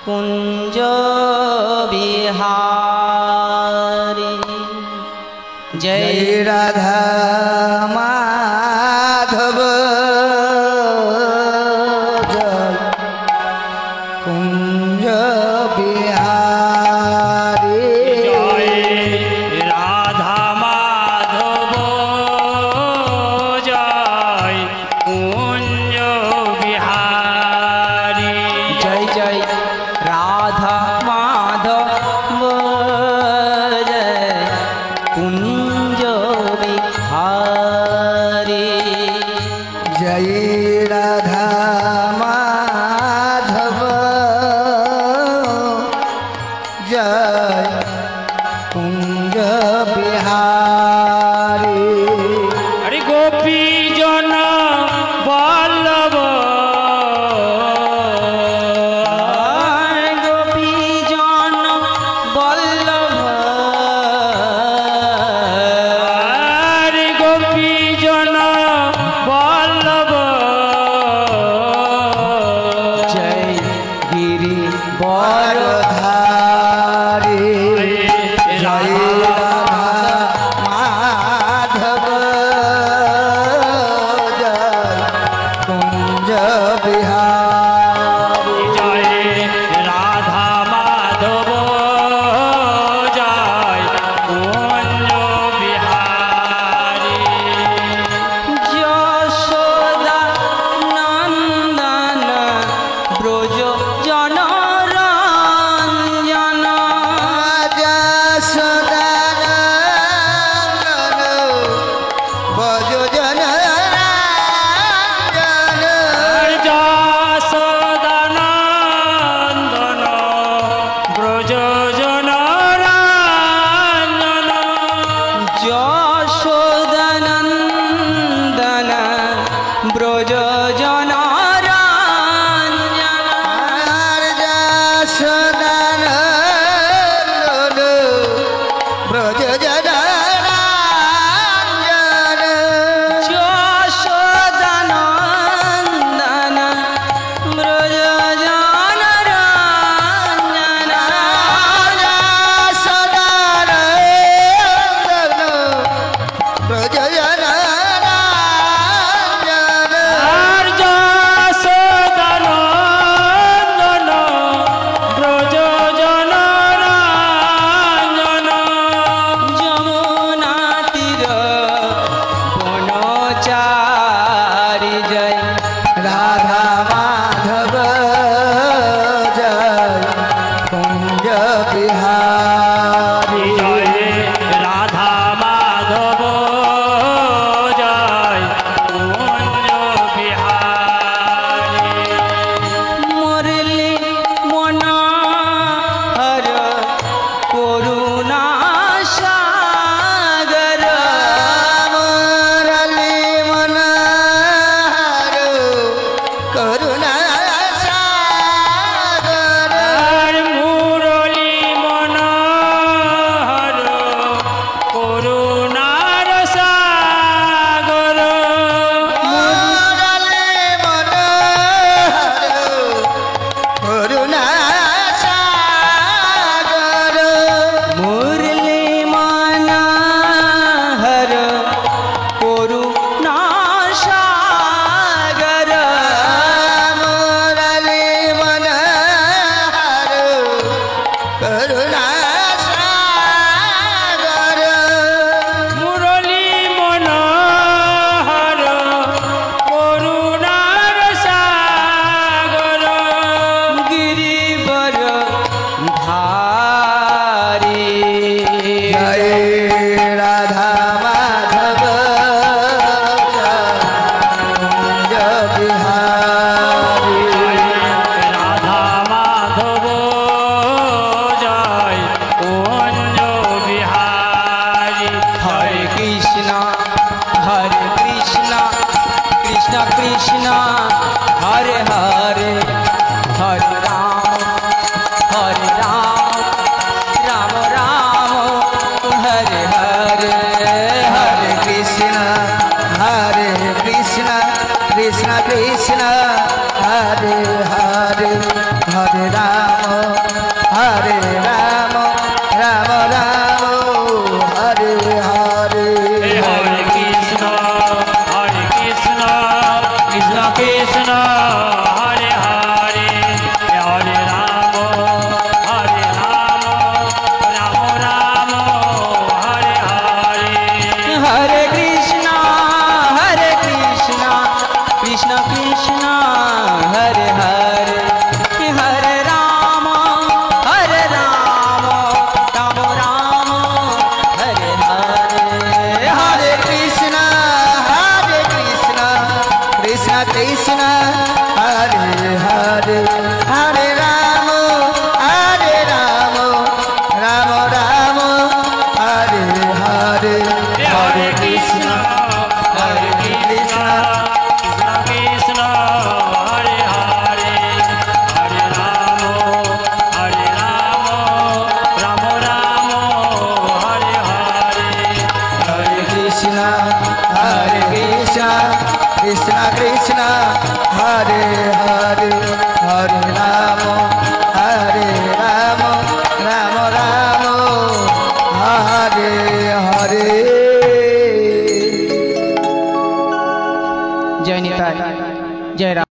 कुंज बिहारी जय राधा माधव जय कुंज बिहारी जय राधा माधव जय कुंज बिहारी जय जय राधा माधव जय कुंज बिहारी जय राधा माधव जय कुंज बिहारी अरे गोपी जन बल्लभ गोपी जन बल्लभ अरे गोपी जन बल्लभ जय गिरि बरधारी जय राधा माधव जय कुंज बिहारी जय राधा माधव जय कुंज बिहारी যশোদা নন্দন ব্রজ জনরঞ্জন যশোদা নন্দন ব্রজ জনরঞ্জন যশোদানন্দন ব্রজ জনরঞ্জন যশোদানন্দন ব্রজ জনরঞ্জন যশোদানন্দন ব্রজ জনরঞ্জন যশোদানন্দন ব্রজ জনরঞ্জন যশোদানন্দন ব্রজ জনরঞ্জন আর যশোদানন্দন ব্রজ জনরঞ্জন যমুনা তীর বনচারি জয় রাধা মাধব জয় কুঞ্জ বিহারি জয় রাধা মাধব জয় কুঞ্জ বিহারী মুরলি মনোহর করুণা সাগর মুরলি মনোহর করুণা সাগর আর মুরলী মনোহর করুণার সাগর মুরলি মনোহর করুণা সাগর মুরলি মনোহর করুণা সাগর মুরলি মনোহর করুণা সাগর মুরলী মনোহর করুণার সাগর गिरिवर धारी जय राधा माधव कुंज बिहारी রাধা মাধব জয় কুঞ্জ বিহারী हरे कृष्ण कृष्ण कृष्ण हरे हरे हरे राम राम राम हरे हरे हरे कृष्ण कृष्ण कृष्ण কৃষ্ণ হরে হরে হরে রাম রাম রাম হরে হরে হরে কৃষ্ণ কৃষ্ণ কৃষ্ণ হরে হরে হরে রাম রাম রাম হরে হরে হরে কৃষ্ণ কৃষ্ণ কৃষ্ণ হরে হরে হরে রাম রাম রাম হরে হরে হরে কৃষ্ণ কৃষ্ণ কৃষ্ণ হরে হরে হরে রাম রাম রাম হরে হরে হরে কৃষ্ণ কৃষ্ণ কৃষ্ণ হরে হরে হরে রাম রাম রাম হরে হরে হরে কৃষ্ণ কৃষ্ণ কৃষ্ণ হরে হরে হরে রাম রাম রাম হরে হরে জয় নিতাই জয় রাম।